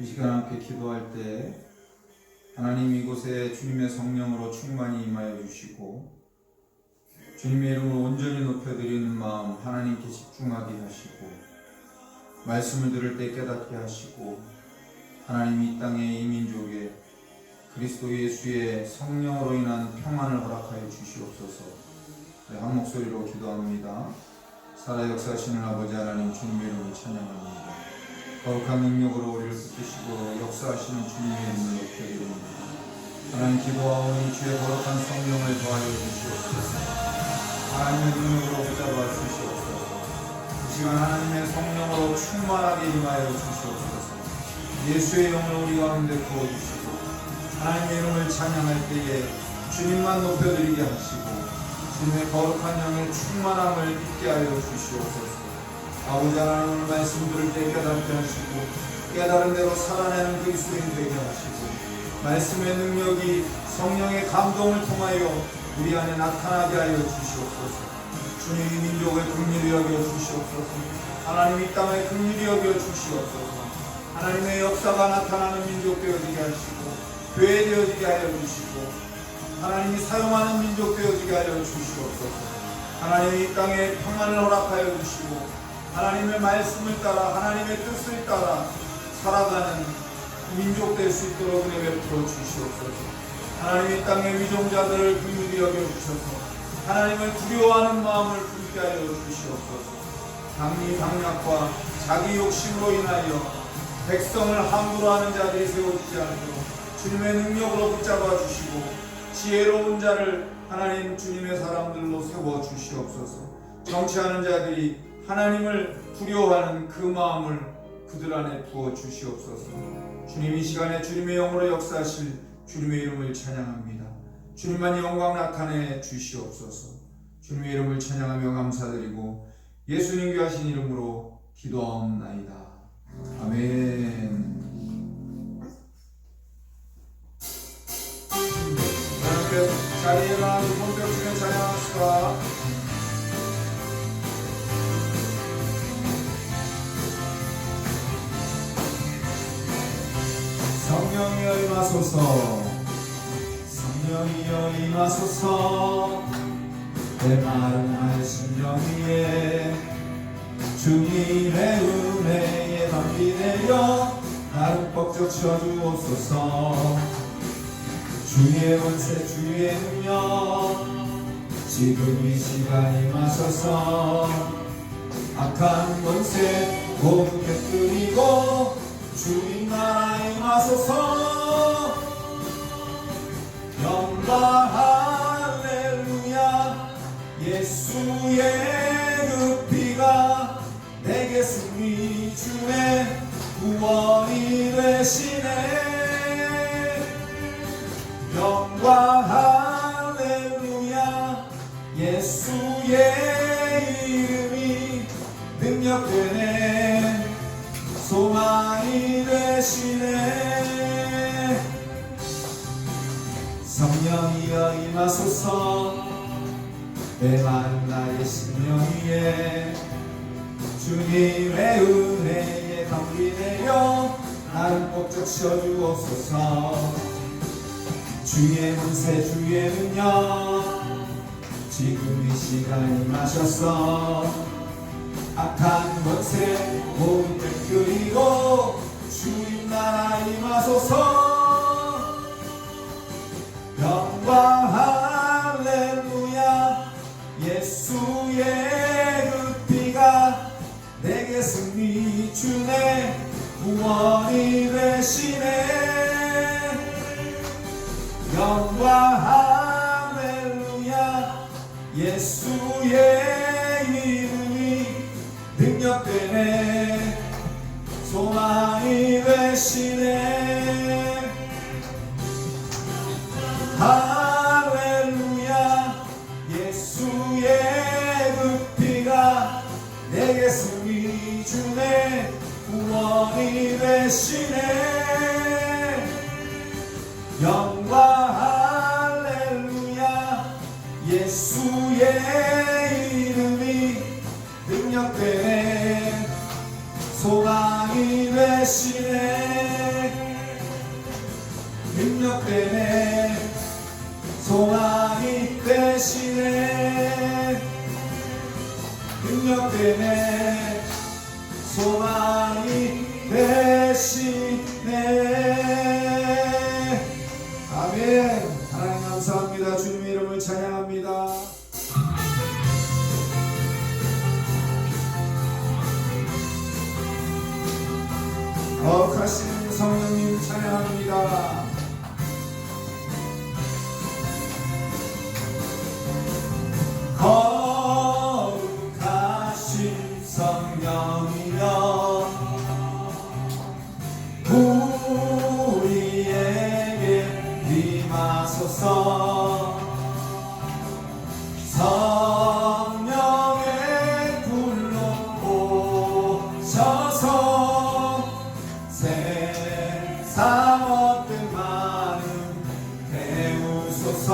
이 시간 함께 기도할 때 하나님 이곳에 주님의 성령으로 충만히 임하여 주시고 주님의 이름으로 온전히 높여드리는 마음 하나님께 집중하게 하시고 말씀을 들을 때 깨닫게 하시고 하나님이 이 땅에 이 민족에 그리스도 예수의 성령으로 인한 평안을 허락하여 주시옵소서. 한 목소리로 기도합니다. 살아 역사하시는 아버지 하나님 주님의 이름을 찬양합니다. 거룩한 능력으로 우리를 붙드시고 역사하시는 주님의 이름을 높여드립니다. 하나님 기도하오니 주의 거룩한 성령을 더하여 주시옵소서. 하나님의 능력으로 붙잡아 주시옵소서. 이 시간 하나님의 성령으로 충만하게 임하여 주시옵소서. 예수의 영을 우리 가운데 부어주시고 하나님의 이름을 찬양할 때에 주님만 높여드리게 하시고 주님의 거룩한 영의 충만함을 잊게 하여 주시옵소서. 아버지 하나님 오늘 말씀 들을 때 깨닫게 하시고 깨달은 대로 살아내는 그리스도인 되게 하시고 말씀의 능력이 성령의 감동을 통하여 우리 안에 나타나게 하여 주시옵소서. 주님 이 민족을 긍휼히 여겨 주시옵소서. 하나님 이 땅에 긍휼히 여겨 주시옵소서. 하나님의 역사가 나타나는 민족 되어지게 하시고 교회 되어지게 하여 주시고 하나님이 사용하는 민족 되어지게 하여 주시옵소서. 하나님 이 땅에 평안을 허락하여 주시고 하나님의 말씀을 따라 하나님의 뜻을 따라 살아가는 민족 될 수 있도록 은혜 베풀어 주시옵소서. 하나님 이 땅의 위종자들을 긍휼히 여겨주셔서 하나님을 두려워하는 마음을 품게 하여 주시옵소서. 당리 당략과 자기 욕심으로 인하여 백성을 함부로 하는 자들이 세워지지 않도록 주님의 능력으로 붙잡아 주시고 지혜로운 자를 하나님 주님의 사람들로 세워 주시옵소서. 정치하는 자들이 하나님을 두려워하는 그 마음을 그들 안에 부어 주시옵소서. 주님 이 시간에 주님의 영으로 역사하실 주님의 이름을 찬양합니다. 주님만 영광 나타내 주시옵소서. 주님의 이름을 찬양하며 감사드리고 예수님 귀하신 이름으로 기도하옵나이다. 아멘. 함께 자리에 일어나 본격적인 찬양합시다. 성령이여 임하소서. 성령이여 임하소서. 내 마음을 심령 위에 주님의 은혜에 담비되어 나를 벅적 채워주옵소서. 주의 권세 주의 능력 지금 이 시간 임하소서. 악한 권세 모두 깨뜨리고 주님 나라 임하소서. 영광 할렐루야. 예수의 그 피가 내게 승리 주네 구원이 되시네. 영광 할렐루야. 예수의 이름이 능력되네 소망이 되시네. 성령이여 임하소서. 내 마음 나의 심령 위에 주님의 은혜에 담기되어 나를 꼭적 씌워주옵소서. 주의 권세 주의 능력 지금 이 시간 임하셔서 악한 권세 모두 깨뜨리고 주님 나라 임하소서. 영광 할렐루야. 예수의 그 피가 내게 승리 주네 구원이 되시네. 영광 할렐루야. 예수의 능력되네 소망이 되시네. 할렐루야. 예수의 그 피가 내게 승리 주네 구원이 되시네. 영광 할렐루야. 예수의 이름이 능력되네 소망이 되시네. 능력되네 소망이 되시네 능력되네 소망이 되시네. 아멘. 하나님 감사합니다. 주님의 이름을 찬양합니다. 거룩하신 성령님 찬양합니다. 거룩하신 성령이여 우리에게 임하소서. 성령의 불로 오셔서 세상 어떤 많은 배우소서.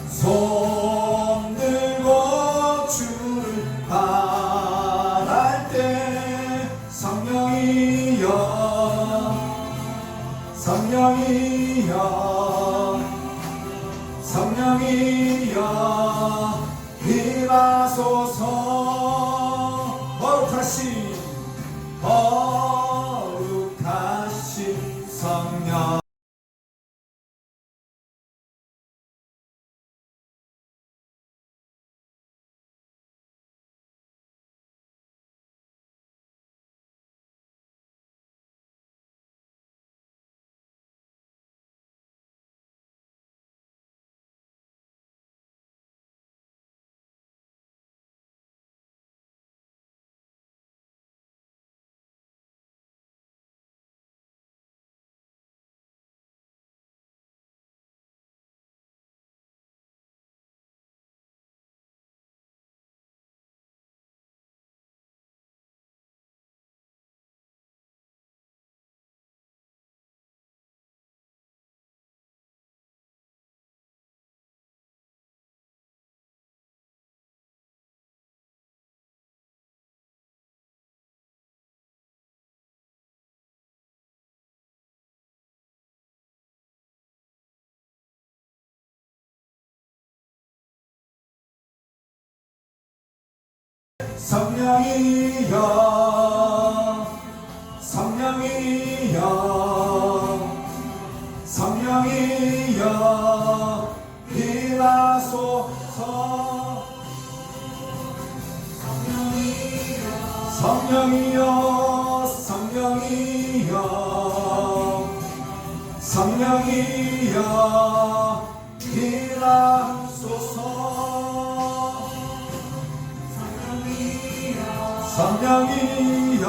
손 들고 주를 바랄 때 성령이여 성령이여 성령이여 임하소서. 거룩하신 성령 성령이여 성령이여 성령이여 임하소서. 성령이여 성령이여 성령이여 임하소서. 성령이여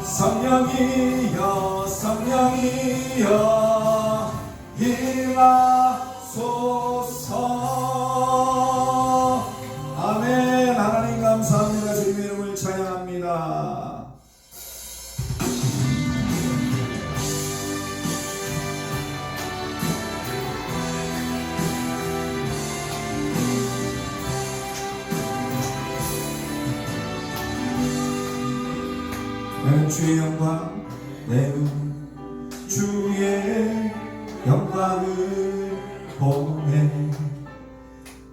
성령이여 성령이여 임하소서. 아멘. 하나님 감사합니다. 주님의 이름을 찬양합니다. 내 주의 영광 내 눈 주의 영광을 보네.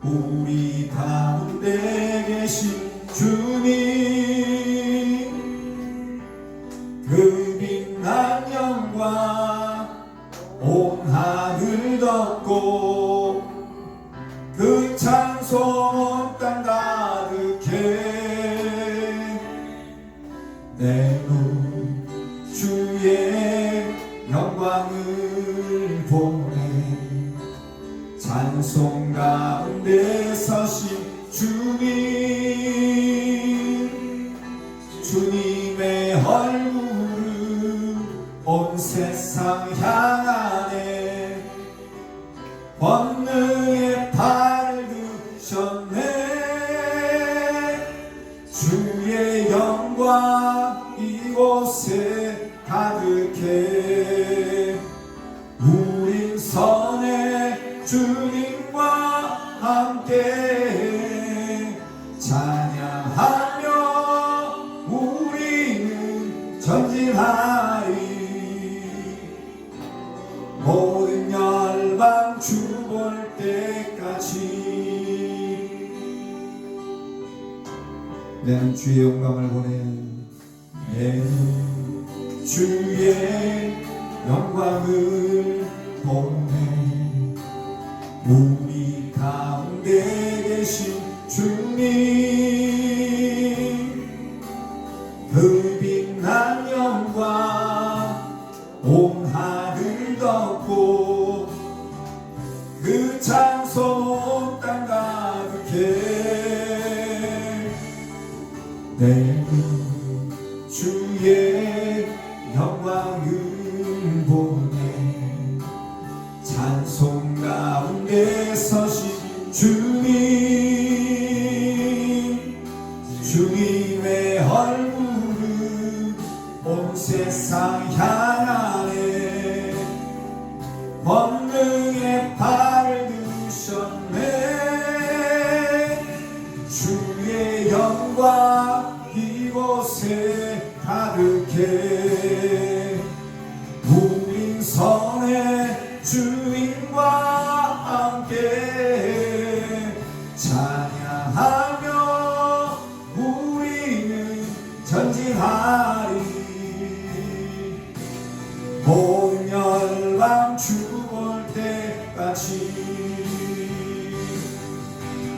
우리 가운데 계신 주님 그 빛난 영광 온 하늘 덮고 그 찬송 온 땅 가득해. 내 눈 주의 영광을 보네. 찬송 가운데 서신 주님 주님의 얼굴을 온 세상 향하네. 권능의 팔을 드셨네. 주의 영광 이곳에 가득해. 우린 선의 주님과 함께 찬양하며 우리는 전진하리. 모든 열방 주볼 때까지 내는 주의 영광을 보내. 내는 주의 영광을 보내. 우리 가운데 계신 주님, 그 빛난 영광 온 하늘 덮고 그 찬송 땅 가득해. 내는 주의 영광을 보내. 찬송 가운데 서신 주님, 주님의 얼굴은 온 세상 향하네. 권능의 팔을 드셨네. 주의 영광 이곳에 가득해. 우린 선의 주님과 함께 찬양하며 우리는 전진하리. 모든 열방 주볼 때까지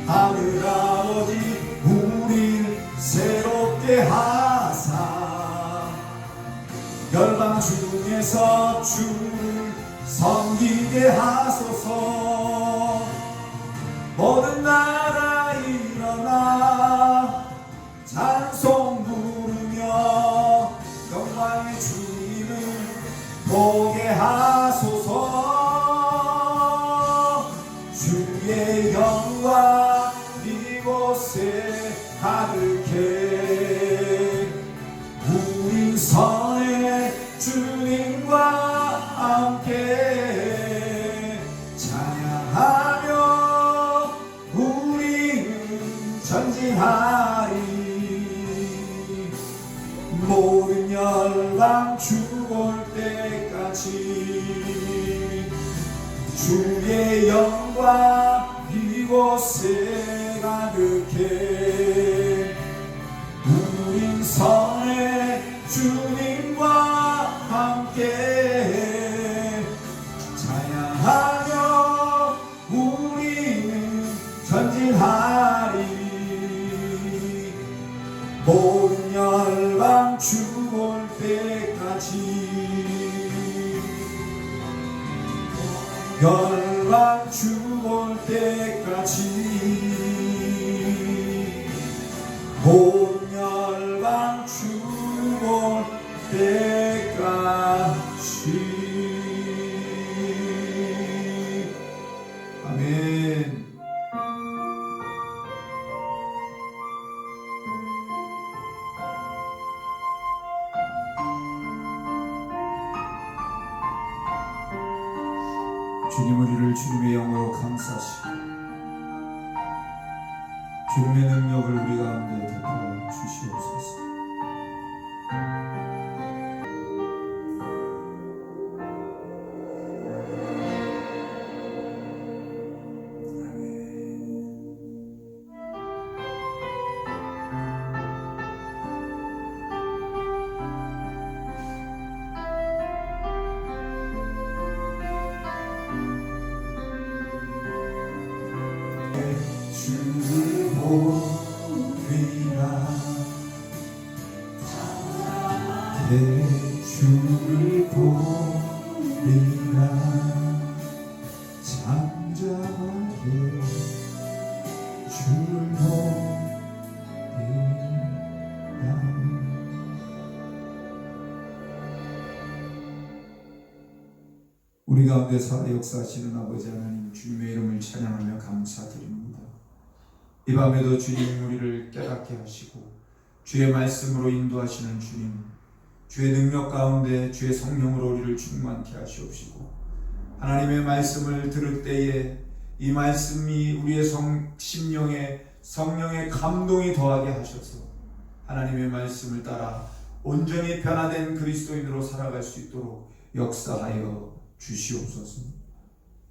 하늘 아버지 우리를 새롭게 하사 열방 중에서 주를 섬기게 하소서. 모든 나라 일어나 찬송 부르며 영광의 주님을 보게 하소서. 주의 영광 이곳에 가득해. 우린 선의 주님과 함께 찬양하며 우리는 전진하리. 모든 열방 주볼 때까지 주의 영광 이곳에 가득해. 우린 선의 주님과 함께 찬양하며 우리는 전진하리. 모든 열방 주볼 때까지 열방 주볼 때까지 모든 열방 주볼 때까지. 아멘. 주님 우리를 주님의 영으로 감싸시고 주님의 능력을 우리 가운데 베풀어 주시옵소서. 주를 보리라. 내 주를 보리라. 잠잠하게 주를 보리라. 우리 가운데 살아 역사하시는 아버지 하나님, 주님의 이름을 찬양하며 감사드립니다. 이 밤에도 주님 우리를 깨닫게 하시고 주의 말씀으로 인도하시는 주님, 주의 능력 가운데 주의 성령으로 우리를 충만케 하시옵시고 하나님의 말씀을 들을 때에 이 말씀이 우리의 심령에 성령의 감동이 더하게 하셔서 하나님의 말씀을 따라 온전히 변화된 그리스도인으로 살아갈 수 있도록 역사하여 주시옵소서.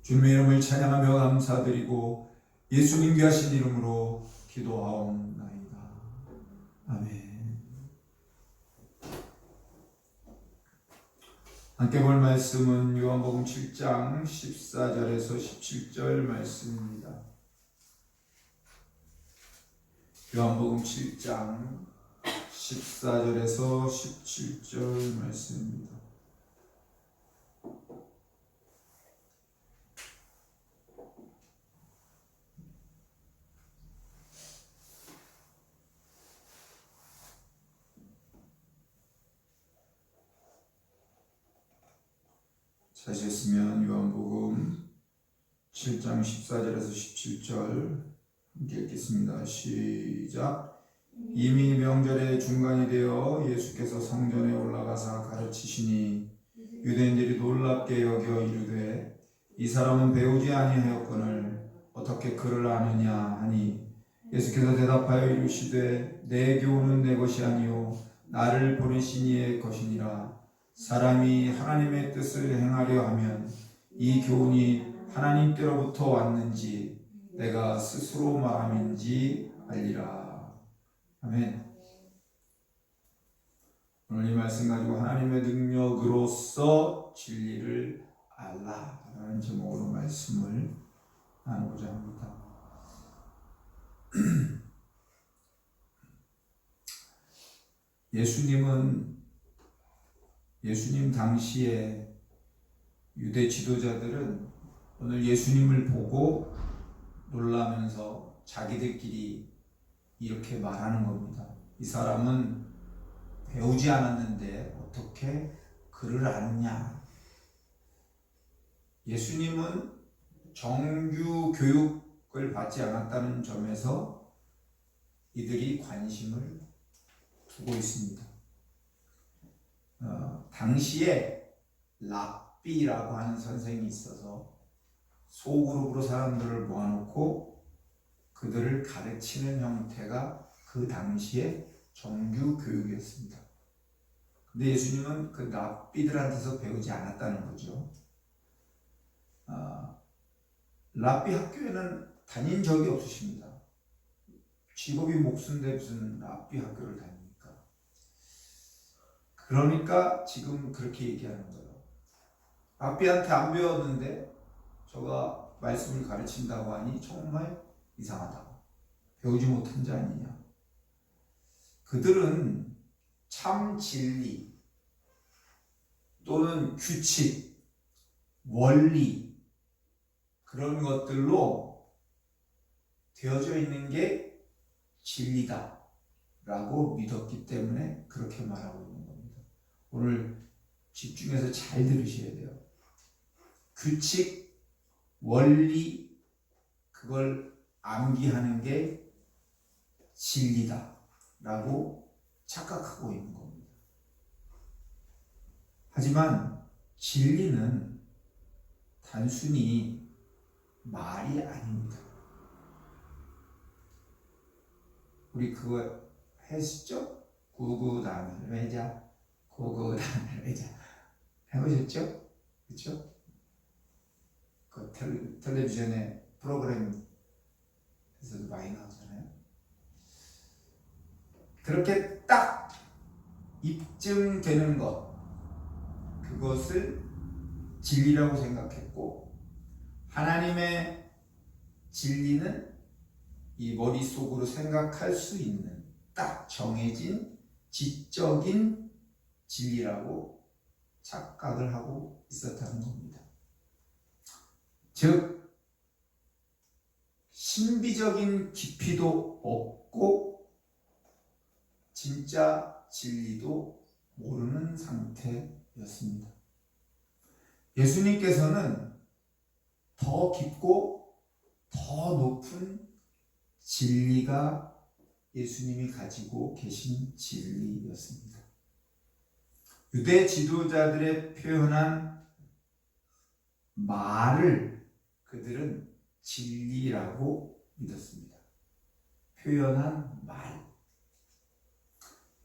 주님의 이름을 찬양하며 감사드리고 예수님 귀하신 이름으로 기도하옵나이다. 아멘. 함께 볼 말씀은 요한복음 7장 14절에서 17절 말씀입니다. 요한복음 7장 14절에서 17절 말씀입니다. 찾으셨으면 요한복음 7장 14절에서 17절 함께 읽겠습니다. 시작. 이미 명절의 중간이 되어 예수께서 성전에 올라가사 가르치시니 유대인들이 놀랍게 여겨 이르되 이 사람은 배우지 아니하였거늘 어떻게 그를 아느냐 하니 예수께서 대답하여 이르시되 내 교훈은 내 것이 아니요 나를 보내신 이의 것이니라. 사람이 하나님의 뜻을 행하려 하면 이 교훈이 하나님 때로부터 왔는지 내가 스스로 말함인지 알리라. 아멘. 오늘 이 말씀 가지고 하나님의 능력으로서 진리를 알라라는 제목으로 말씀을 나누고자 합니다. 예수님 당시에 유대 지도자들은 오늘 예수님을 보고 놀라면서 자기들끼리 이렇게 말하는 겁니다. 이 사람은 배우지 않았는데 어떻게 그를 아느냐. 예수님은 정규 교육을 받지 않았다는 점에서 이들이 관심을 두고 있습니다. 당시에 랍비라고 하는 선생이 있어서 소그룹으로 사람들을 모아놓고 그들을 가르치는 형태가 그 당시에 정규 교육이었습니다. 근데 예수님은 그 랍비들한테서 배우지 않았다는 거죠. 랍비 학교에는 다닌 적이 없으십니다. 직업이 목숨인데 무슨 랍비 학교를 다닙니까? 그러니까 지금 그렇게 얘기하는 거예요. 랍비한테 안 배웠는데 저가 말씀을 가르친다고 하니 정말 이상하다. 배우지 못한 자 아니냐. 그들은 참 진리 또는 규칙, 원리 그런 것들로 되어져 있는 게 진리다 라고 믿었기 때문에 그렇게 말하고 있는 겁니다. 오늘 집중해서 잘 들으셔야 돼요. 규칙, 원리 그걸 암기하는 게 진리다 라고 착각하고 있는 겁니다. 하지만 진리는 단순히 말이 아닙니다. 우리 그거 했죠? 구구단을 외자, 구구단을 외자 해보셨죠? 그렇죠? 그 텔레비전에 프로그램에서도 많이 나오잖아요. 그렇게 딱 입증되는 것, 그것을 진리라고 생각했고, 하나님의 진리는 이 머릿속으로 생각할 수 있는 딱 정해진 지적인 진리라고 착각을 하고 있었다는 겁니다. 즉 신비적인 깊이도 없고 진짜 진리도 모르는 상태였습니다. 예수님께서는 더 깊고 더 높은 진리가 예수님이 가지고 계신 진리였습니다. 유대 지도자들의 표현한 말을 그들은 진리라고 믿었습니다. 표현한 말.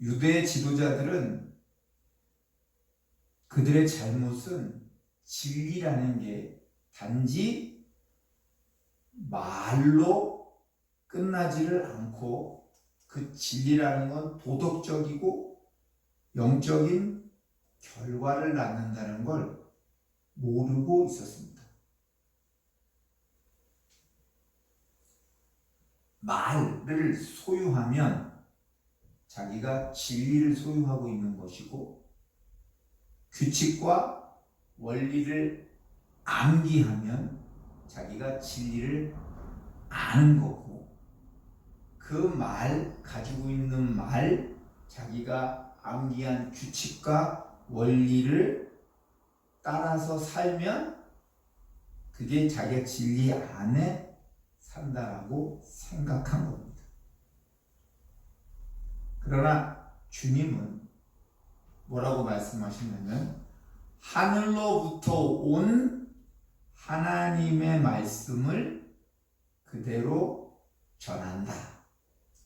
유대 지도자들은 그들의 잘못은 진리라는 게 단지 말로 끝나지를 않고 그 진리라는 건 도덕적이고 영적인 결과를 낳는다는 걸 모르고 있었습니다. 말을 소유하면 자기가 진리를 소유하고 있는 것이고, 규칙과 원리를 암기하면 자기가 진리를 아는 거고, 그 말, 가지고 있는 말, 자기가 암기한 규칙과 원리를 따라서 살면 그게 자기가 진리 안에 산다라고 생각한 겁니다. 그러나 주님은 뭐라고 말씀하시냐면, 하늘로부터 온 하나님의 말씀을 그대로 전한다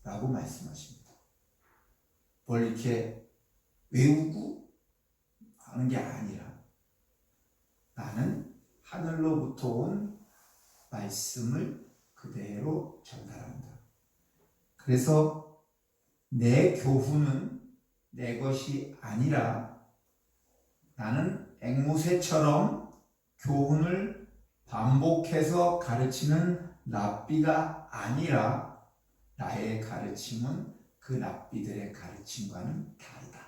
라고 말씀하십니다. 뭘 이렇게 외우고 하는 게 아니라 나는 하늘로부터 온 말씀을 그대로 전달한다. 그래서 내 교훈은 내 것이 아니라 나는 앵무새처럼 교훈을 반복해서 가르치는 랍비가 아니라 나의 가르침은 그 랍비들의 가르침과는 다르다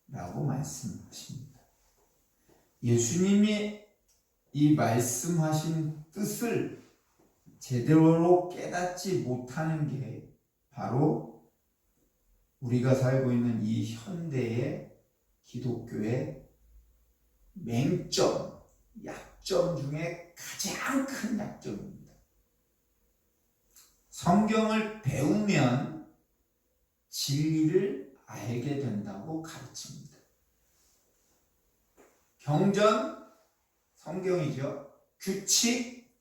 라고 말씀하십니다. 예수님이 이 말씀하신 뜻을 제대로 깨닫지 못하는 게 바로 우리가 살고 있는 이 현대의 기독교의 맹점, 약점 중에 가장 큰 약점입니다. 성경을 배우면 진리를 알게 된다고 가르칩니다. 경전, 성경이죠. 규칙,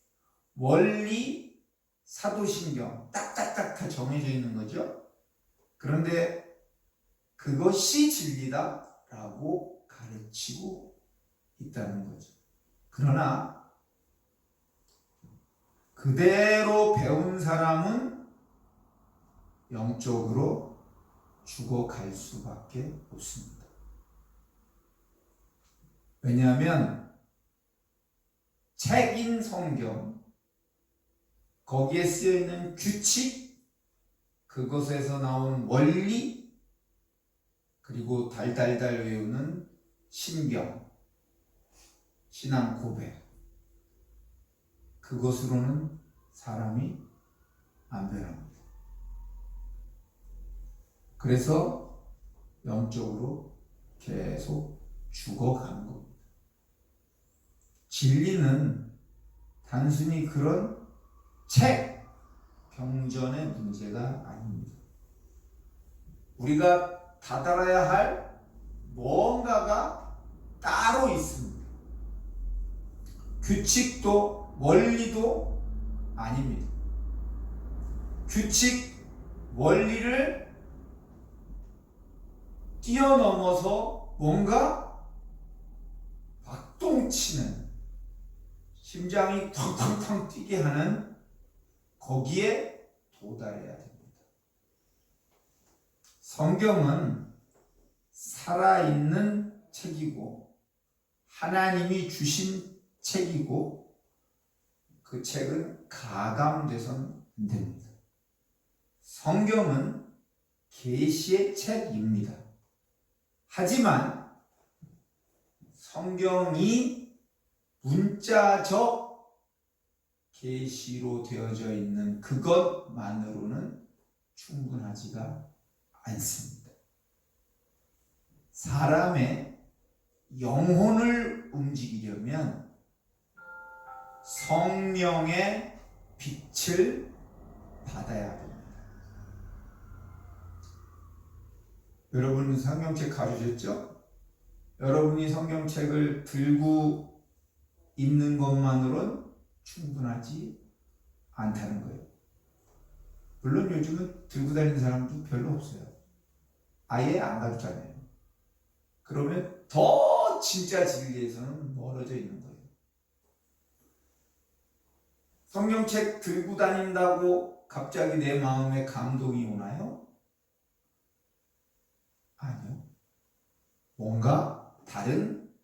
원리, 사도신경 딱딱딱 다 정해져 있는 거죠. 그런데 그것이 진리다라고 가르치고 있다는 거죠. 그러나 그대로 배운 사람은 영적으로 죽어갈 수밖에 없습니다. 왜냐하면 책인 성경, 거기에 쓰여있는 규칙, 그것에서 나온 원리, 그리고 달달달 외우는 신경, 신앙 고백, 그것으로는 사람이 안 변합니다. 그래서 영적으로 계속 죽어가는 겁니다. 진리는 단순히 그런 책, 경전의 문제가 아닙니다. 우리가 다달아야 할 뭔가가 따로 있습니다. 규칙도 원리도 아닙니다. 규칙, 원리를 뛰어넘어서 뭔가 박동치는, 심장이 팡팡팡 뛰게 하는 거기에 도달해야 됩니다. 성경은 살아있는 책이고 하나님이 주신 책이고 그 책은 가감돼서는 안 됩니다. 성경은 계시의 책입니다. 하지만 성경이 문자적 계시로 되어져 있는 그것만으로는 충분하지가 않습니다. 사람의 영혼을 움직이려면 성령의 빛을 받아야 됩니다. 여러분은 성경책 가르쳤죠? 여러분이 성경책을 들고 있는 것만으로는 충분하지 않다는 거예요. 물론 요즘은 들고 다니는 사람도 별로 없어요. 아예 안 가르치잖아요. 그러면 더 진짜 진리에서는 멀어져 있는 거예요. 성경책 들고 다닌다고 갑자기 내 마음에 감동이 오나요? 아니요. 뭔가 다른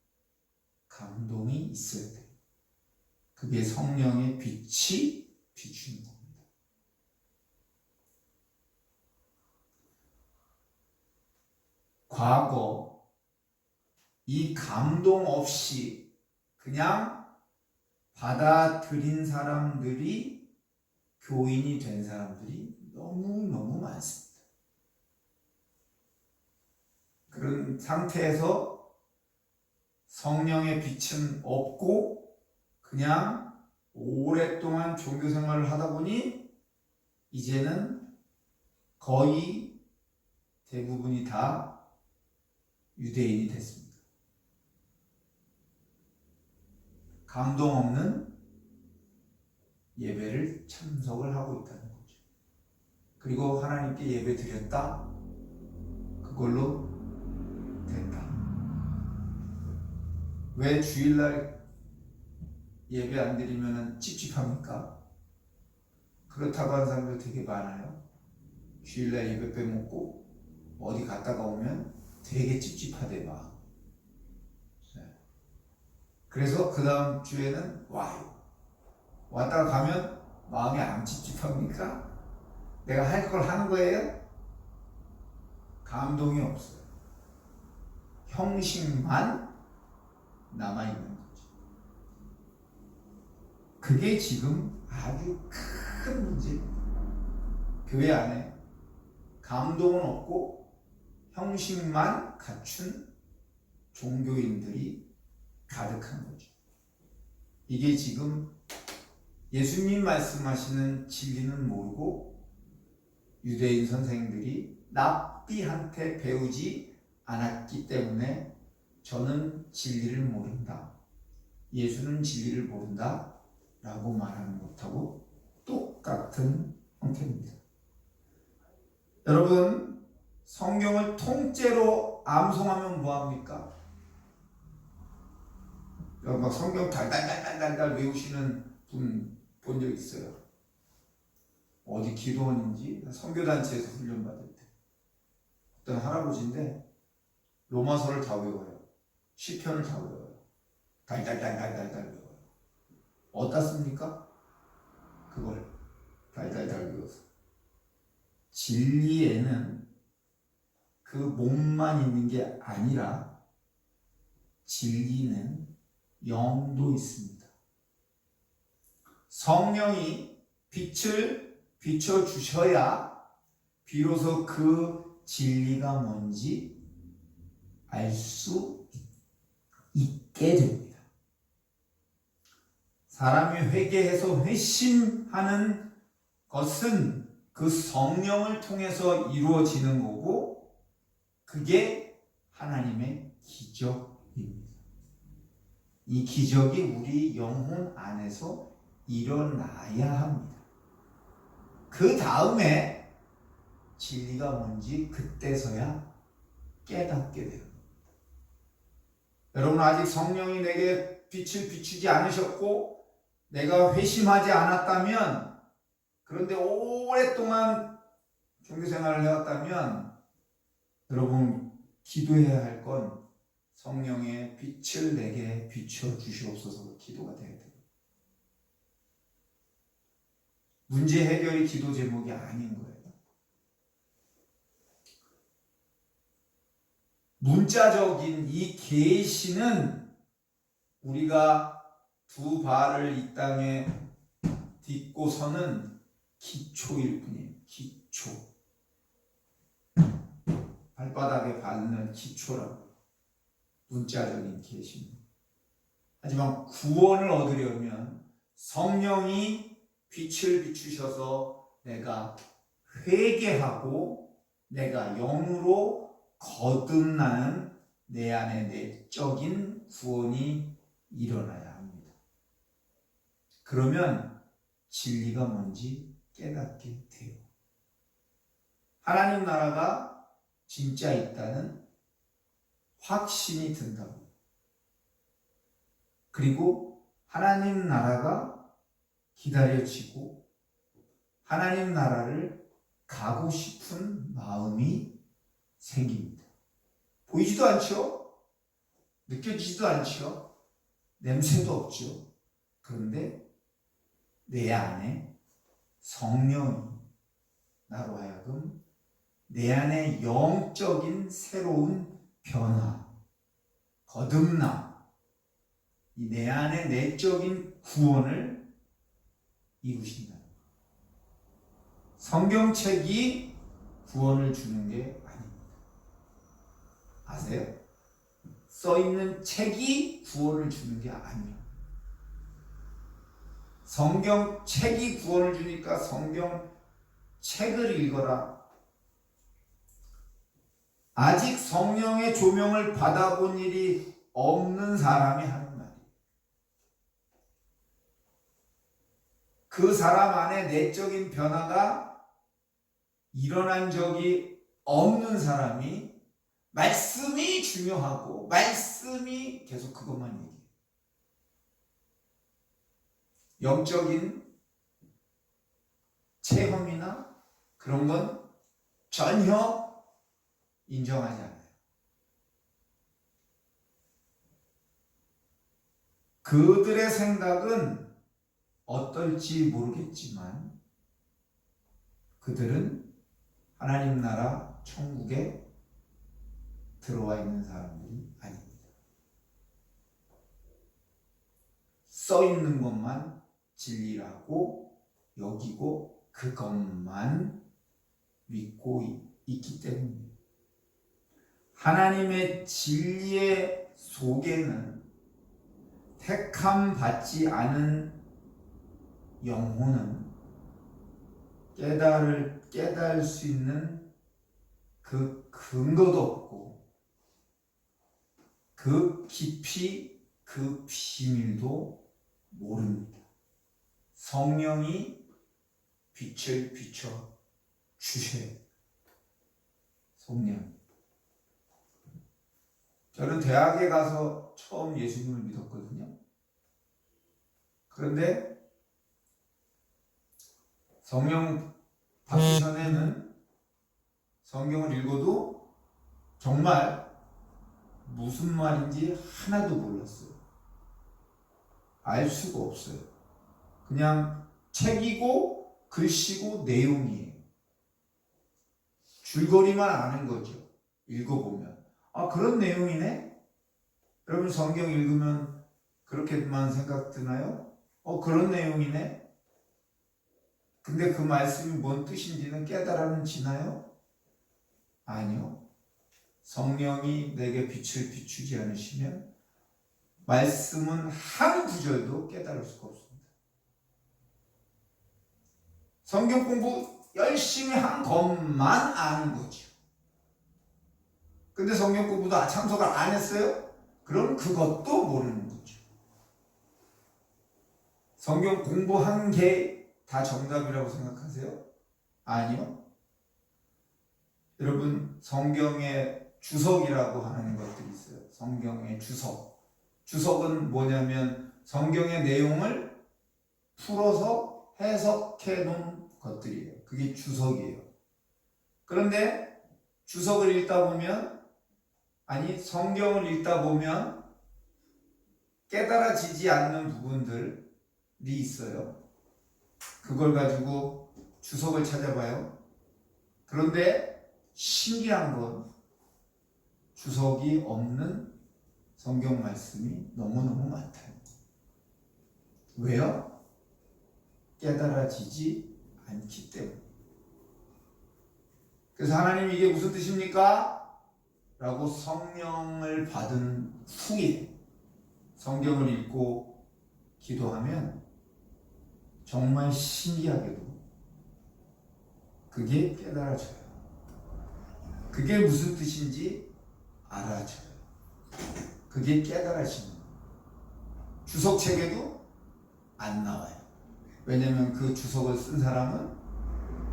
감동이 있어야 돼요. 그게 성령의 빛이 비추는 겁니다. 과거 이 감동 없이 그냥 받아들인 사람들이 교인이 된 사람들이 너무너무 많습니다. 그런 상태에서 성령의 빛은 없고 그냥 오랫동안 종교 생활을 하다 보니 이제는 거의 대부분이 다 유대인이 됐습니다. 감동 없는 예배를 참석을 하고 있다는 거죠. 그리고 하나님께 예배 드렸다. 그걸로 됐다. 왜 주일날 예배 안 드리면 찝찝합니까? 그렇다고 하는 사람들 되게 많아요. 주일날 예배 빼먹고 어디 갔다가 오면 되게 찝찝하대 막. 그래서 그 다음 주에는 와요. 왔다가 가면 마음이 안 찝찝합니까? 내가 할 걸 하는 거예요? 감동이 없어요. 형식만 남아있는 거죠. 그게 지금 아주 큰 문제입니다. 교회 안에 감동은 없고 형식만 갖춘 종교인들이 가득한 거죠. 이게 지금 예수님 말씀하시는 진리는 모르고 유대인 선생들이 랍비한테 배우지 않았기 때문에 저는 진리를 모른다. 예수는 진리를 모른다. 라고 말하는 것하고 똑같은 형태입니다. 여러분, 성경을 통째로 암송하면 뭐합니까? 막 성경 달달달달달 외우시는 분 본 적 있어요. 어디 기도원인지 선교단체에서 훈련받을 때 어떤 할아버지인데 로마서를 다 외워요. 시편을 다 외워요. 달달달달달달 외워요. 어디다 씁니까? 그걸 달달달 외워서. 진리에는 그 몸만 있는 게 아니라 진리는 영도 있습니다. 성령이 빛을 비춰주셔야 비로소 그 진리가 뭔지 알 수 있게 됩니다. 사람이 회개해서 회심하는 것은 그 성령을 통해서 이루어지는 거고 그게 하나님의 기적입니다. 이 기적이 우리 영혼 안에서 일어나야 합니다. 그 다음에 진리가 뭔지 그때서야 깨닫게 돼요. 여러분 아직 성령이 내게 빛을 비추지 않으셨고 내가 회심하지 않았다면 그런데 오랫동안 종교생활을 해왔다면 여러분 기도해야 할 건 성령의 빛을 내게 비춰주시옵소서 기도가 돼야 돼요. 문제 해결이 기도 제목이 아닌 거예요. 문자적인 이 계시는 우리가 두 발을 이 땅에 딛고 서는 기초일 뿐이에요. 기초. 발바닥에 밟는 기초라고. 문자적인 계시는. 하지만 구원을 얻으려면 성령이 빛을 비추셔서 내가 회개하고 내가 영으로 거듭나는 내 안의 내적인 구원이 일어나야 합니다. 그러면 진리가 뭔지 깨닫게 돼요. 하나님 나라가 진짜 있다는 확신이 든다고. 그리고 하나님 나라가 기다려지고 하나님 나라를 가고 싶은 마음이 생깁니다. 보이지도 않죠? 느껴지지도 않죠? 냄새도 없죠? 그런데 내 안에 성령이 나로 하여금 내 안에 영적인 새로운 변화, 거듭남, 이 내 안에 내적인 구원을 이루신다. 성경책이 구원을 주는 게 아닙니다. 아세요? 써있는 책이 구원을 주는 게 아니에요. 성경책이 구원을 주니까 성경책을 읽어라. 아직 성령의 조명을 받아본 일이 없는 사람이 하는 말이에요. 그 사람 안에 내적인 변화가 일어난 적이 없는 사람이 말씀이 중요하고 말씀이 계속 그것만 얘기해요. 영적인 체험이나 그런 건 전혀 인정하지 않아요. 그들의 생각은 어떨지 모르겠지만 그들은 하나님 나라 천국에 들어와 있는 사람들이 아닙니다. 써 있는 것만 진리라고 여기고 그것만 믿고 있기 때문입니다. 하나님의 진리의 속에는 택함 받지 않은 영혼은 깨달을 수 있는 그 근거도 없고 그 깊이 그 비밀도 모릅니다. 성령이 빛을 비춰 주셔야 돼요. 성령. 저는 대학에 가서 처음 예수님을 믿었거든요. 그런데 성령 받기 전에는 성경을 읽어도 정말 무슨 말인지 하나도 몰랐어요. 알 수가 없어요. 그냥 책이고 글씨고 내용이에요. 줄거리만 아는 거죠. 읽어보면. 아, 그런 내용이네? 여러분 성경 읽으면 그렇게만 생각 드나요? 그런 내용이네? 근데 그 말씀이 뭔 뜻인지는 깨달아지나요? 아니요. 성령이 내게 빛을 비추지 않으시면 말씀은 한 구절도 깨달을 수가 없습니다. 성경 공부 열심히 한 것만 아는 거죠. 근데 성경 공부도 참석을 안 했어요? 그럼 그것도 모르는 거죠. 성경 공부한 게 다 정답이라고 생각하세요? 아니요. 여러분 성경의 주석이라고 하는 것들이 있어요. 성경의 주석. 주석은 뭐냐면 성경의 내용을 풀어서 해석해 놓은 것들이에요. 그게 주석이에요. 그런데 주석을 읽다 보면 성경을 읽다 보면 깨달아지지 않는 부분들이 있어요. 그걸 가지고 주석을 찾아봐요. 그런데 신기한 건 주석이 없는 성경 말씀이 너무너무 많다요. 왜요? 깨달아지지 않기 때문에. 그래서 하나님 이게 무슨 뜻입니까? 라고 성령을 받은 후에 성경을 읽고 기도하면 정말 신기하게도 그게 깨달아져요. 그게 무슨 뜻인지 알아져요. 그게 깨달아지는 거예요. 주석책에도 안 나와요. 왜냐면 그 주석을 쓴 사람은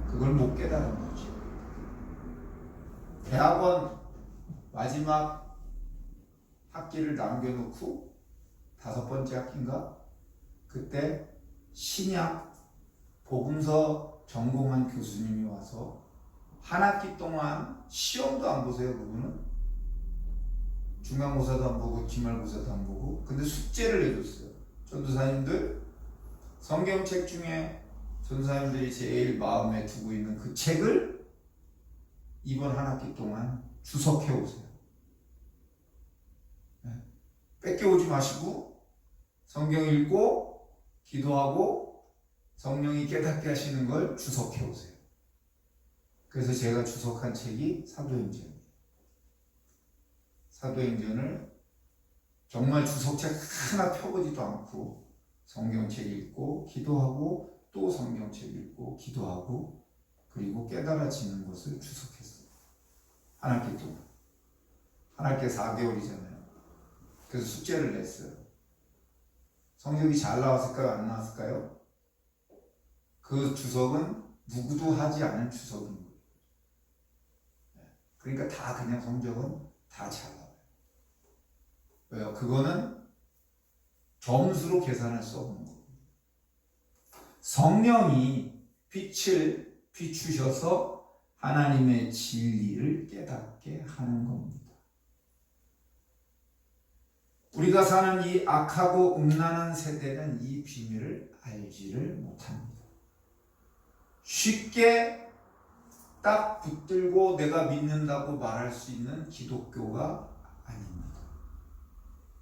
그걸 못 깨달은 거죠. 대학원 마지막 학기를 남겨놓고 5번째 학기인가? 그때 신약 복음서 전공한 교수님이 와서 한 학기 동안 시험도 안 보세요. 그분은 중간고사도 안 보고 기말고사도 안 보고, 근데 숙제를 해줬어요. 전도사님들 성경책 중에 전도사님들이 제일 마음에 두고 있는 그 책을 이번 한 학기 동안 주석해 오세요. 뺏겨오지 마시고 성경 읽고 기도하고 성령이 깨닫게 하시는 걸 주석해 오세요. 그래서 제가 주석한 책이 사도행전이에요. 사도행전을 정말 주석책 하나 펴보지도 않고 성경책 읽고 기도하고 또 성경책 읽고 기도하고 그리고 깨달아지는 것을 주석했어요. 한 학기 동안. 한 학기에 4개월이잖아요. 그래서 숙제를 냈어요. 성적이 잘 나왔을까요? 안 나왔을까요? 그 주석은 누구도 하지 않은 주석인 거예요. 그러니까 다 그냥 성적은 다 잘 나와요. 왜요? 그거는 점수로 계산할 수 없는 거예요. 성령이 빛을 비추셔서 하나님의 진리를 깨닫게 하는 겁니다. 우리가 사는 이 악하고 음란한 세대는 이 비밀을 알지를 못합니다. 쉽게 딱 붙들고 내가 믿는다고 말할 수 있는 기독교가 아닙니다.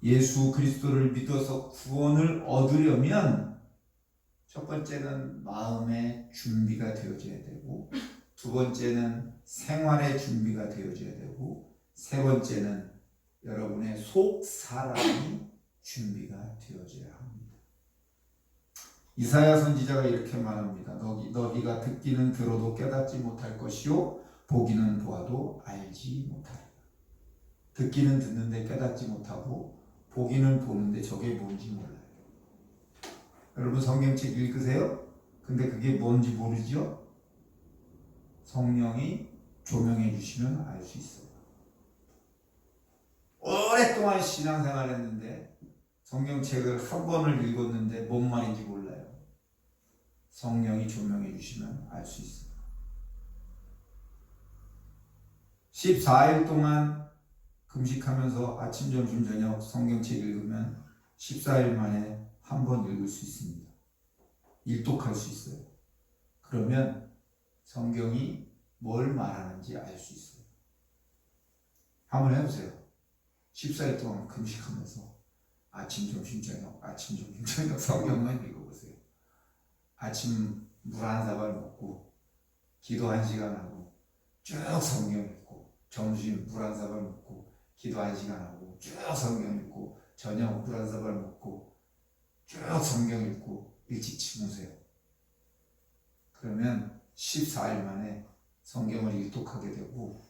예수 그리스도를 믿어서 구원을 얻으려면 첫 번째는 마음의 준비가 되어져야 되고, 두 번째는 생활의 준비가 되어져야 되고, 세 번째는 여러분의 속 사람이 준비가 되어져야 합니다. 이사야 선지자가 이렇게 말합니다. 너희가 듣기는 들어도 깨닫지 못할 것이요 보기는 보아도 알지 못하리라. 듣기는 듣는데 깨닫지 못하고 보기는 보는데 저게 뭔지 몰라요. 여러분 성경책 읽으세요? 근데 그게 뭔지 모르죠? 성령이 조명해 주시면 알 수 있어요. 오랫동안 신앙생활 했는데 성경책을 한 번을 읽었는데 뭔 말인지 몰라요. 성령이 조명해 주시면 알 수 있어요. 14일 동안 금식하면서 아침, 점심, 저녁 성경책 읽으면 14일 만에 한 번 읽을 수 있습니다. 일독할 수 있어요. 그러면 성경이 뭘 말하는지 알 수 있어요. 한번 해보세요. 14일 동안 금식하면서 아침, 점심, 저녁, 아침, 점심, 저녁 성경만 읽어보세요. 아침 물 한 사발 먹고 기도 1시간 하고 쭉 성경 읽고, 점심 물 한 사발 먹고 기도 1시간 하고 쭉 성경 읽고, 저녁 물 한 사발 먹고 쭉 성경 읽고 일찍 주무세요. 그러면 14일 만에 성경을 일독하게 되고,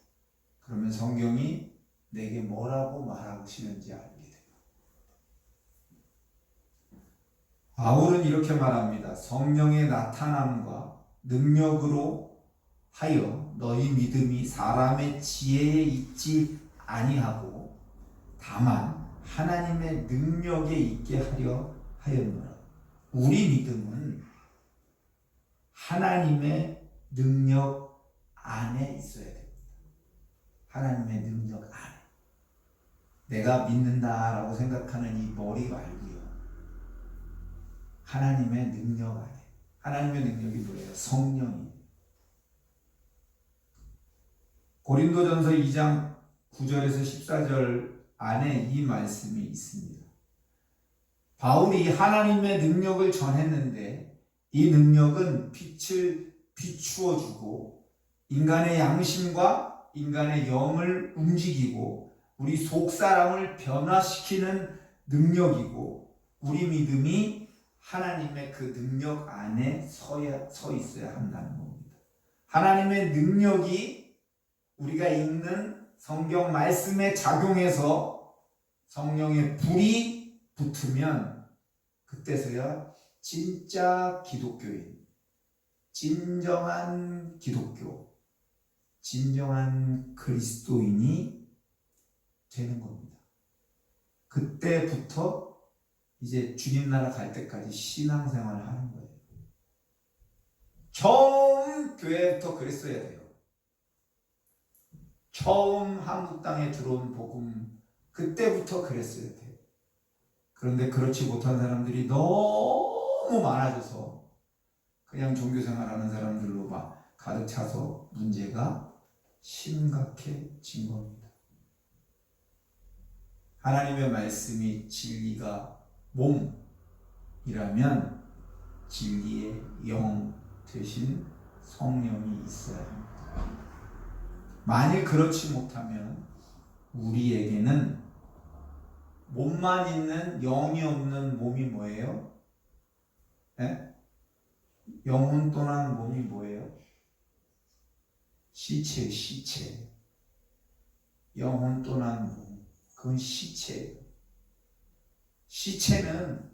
그러면 성경이 내게 뭐라고 말하시는지 알게 돼요. 바울은 이렇게 말합니다. 성령의 나타남과 능력으로 하여 너희 믿음이 사람의 지혜에 있지 아니하고 다만 하나님의 능력에 있게 하려 하였노라. 우리 믿음은 하나님의 능력 안에 있어야 됩니다. 하나님의 능력 안에. 내가 믿는다라고 생각하는 이 머리 말고요. 하나님의 능력 안에. 하나님의 능력이 뭐예요? 성령이에요. 고린도전서 2장 9절에서 14절 안에 이 말씀이 있습니다. 바울이 하나님의 능력을 전했는데 이 능력은 빛을 비추어주고 인간의 양심과 인간의 영을 움직이고 우리 속사람을 변화시키는 능력이고, 우리 믿음이 하나님의 그 능력 안에 서 있어야 한다는 겁니다. 하나님의 능력이 우리가 읽는 성경 말씀에 작용해서 성령의 불이 붙으면 그때서야 진짜 기독교인, 진정한 기독교, 진정한 그리스도인이 되는 겁니다. 그때부터 이제 주님 나라 갈 때까지 신앙생활을 하는 거예요. 처음 교회부터 그랬어야 돼요. 처음 한국 땅에 들어온 복음 그때부터 그랬어야 돼요. 그런데 그렇지 못한 사람들이 너무 많아져서 그냥 종교생활하는 사람들로 막 가득 차서 문제가 심각해진 겁니다. 하나님의 말씀이 진리가 몸이라면 진리의 영 대신 성령이 있어야 합니다. 만일 그렇지 못하면 우리에게는 몸만 있는 영이 없는 몸이 뭐예요? 네? 영혼 떠난 몸이 뭐예요? 시체. 영혼 떠난 몸, 그건 시체예요. 시체는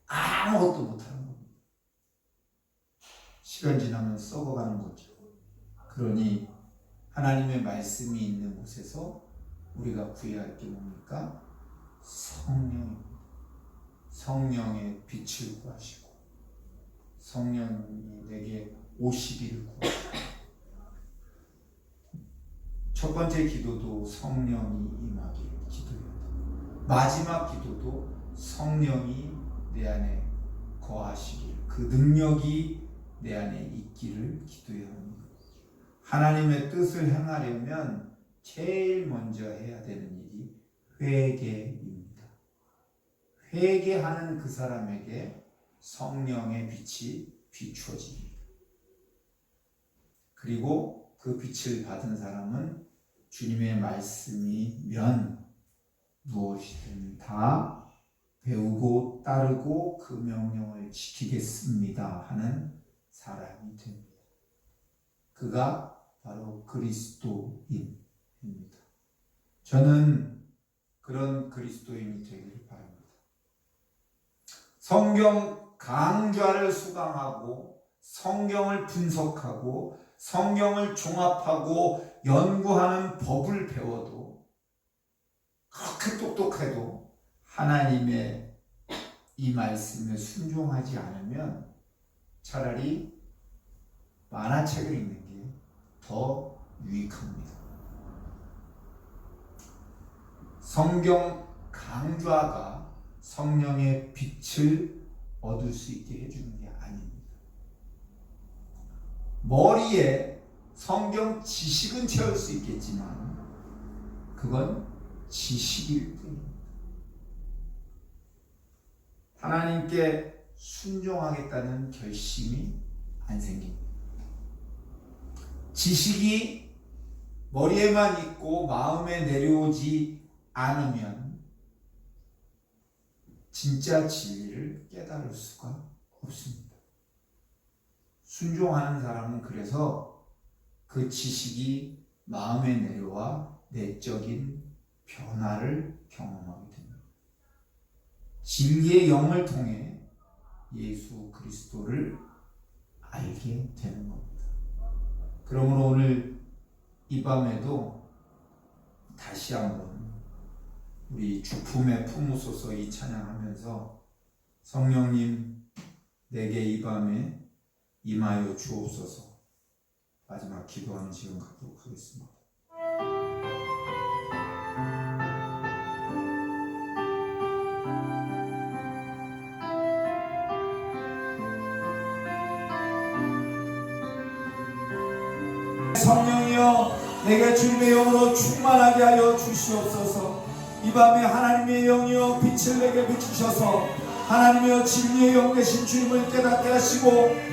아무것도 못하는 겁니다. 시간 지나면 썩어가는 거죠. 그러니 하나님의 말씀이 있는 곳에서 우리가 구해야 할 게 뭡니까? 성령입니다. 성령의 빛을 구하시고 성령이 내게 오시기를 구하시고, 첫 번째 기도도 성령이 임하기를 기도해야 돼요. 마지막 기도도 성령이 내 안에 거하시기를, 그 능력이 내 안에 있기를 기도해야 합니다. 하나님의 뜻을 행하려면 제일 먼저 해야 되는 일이 회개입니다. 회개하는 그 사람에게 성령의 빛이 비추어집니다. 그리고 그 빛을 받은 사람은 주님의 말씀이면 무엇이든 다 배우고 따르고 그 명령을 지키겠습니다 하는 사람이 됩니다. 그가 바로 그리스도인입니다. 저는 그런 그리스도인이 되기를 바랍니다. 성경 강좌를 수강하고 성경을 분석하고 성경을 종합하고 연구하는 법을 배워도 그렇게 똑똑해도 하나님의 이 말씀에 순종하지 않으면 차라리 만화책을 읽는 게 더 유익합니다. 성경 강좌가 성령의 빛을 얻을 수 있게 해주는 게 아닙니다. 머리에 성경 지식은 채울 수 있겠지만 그건 지식일 뿐입니다. 하나님께 순종하겠다는 결심이 안 생깁니다. 지식이 머리에만 있고 마음에 내려오지 않으면 진짜 진리를 깨달을 수가 없습니다. 순종하는 사람은 그래서 그 지식이 마음에 내려와 내적인 변화를 경험하게 됩니다. 진리의 영을 통해 예수 그리스도를 알게 되는 겁니다. 그러므로 오늘 이 밤에도 다시 한번 우리 주품에 품으소서 이 찬양하면서 성령님 내게 이 밤에 임하여 주옵소서 마지막 기도하는 시간 갖도록 하겠습니다. 성령이여 내게 주님의 영으로 충만하게 하여 주시옵소서. 이 밤에 하나님의 영이여 빛을 내게 비추셔서 하나님이여 진리의 영 되신 주님을 깨닫게 하시고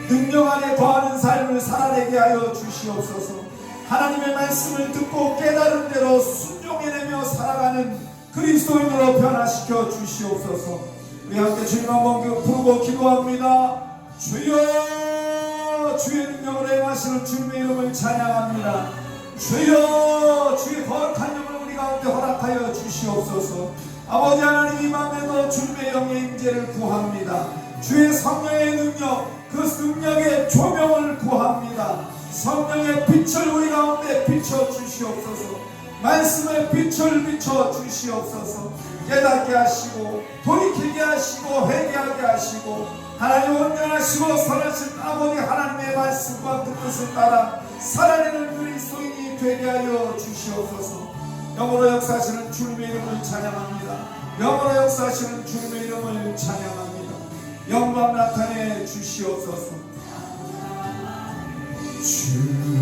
능력 안에 거하는 삶을 살아내게 하여 주시옵소서. 하나님의 말씀을 듣고 깨달은 대로 순종해내며 살아가는 그리스도인으로 변화시켜 주시옵소서. 우리 함께 주님 한번 부르고 기도합니다. 주여, 주의 능력으로 행하시는 주님의 이름을 찬양합니다. 주여, 주의 거룩한 영을 우리 가운데 허락하여 주시옵소서. 아버지 하나님, 이 밤에도 주님의 영의 임재를 구합니다. 주의 성령의 능력, 그 능력의 조명을 구합니다. 성령의 빛을 우리 가운데 비춰 주시옵소서. 말씀의 빛을 비춰 주시옵소서. 깨닫게 하시고 돌이키게 하시고 회개하게 하시고 하나님 온전하시고 선하신 아버지 하나님의 말씀과 그 뜻을 따라 살아내는 그리스도인이 되게 하여 주시옵소서. 영으로 역사하시는 주님의 이름을 찬양합니다. 영으로 역사하시는 주님의 이름을 찬양합니다. 영광 나타내 주시옵소서. 주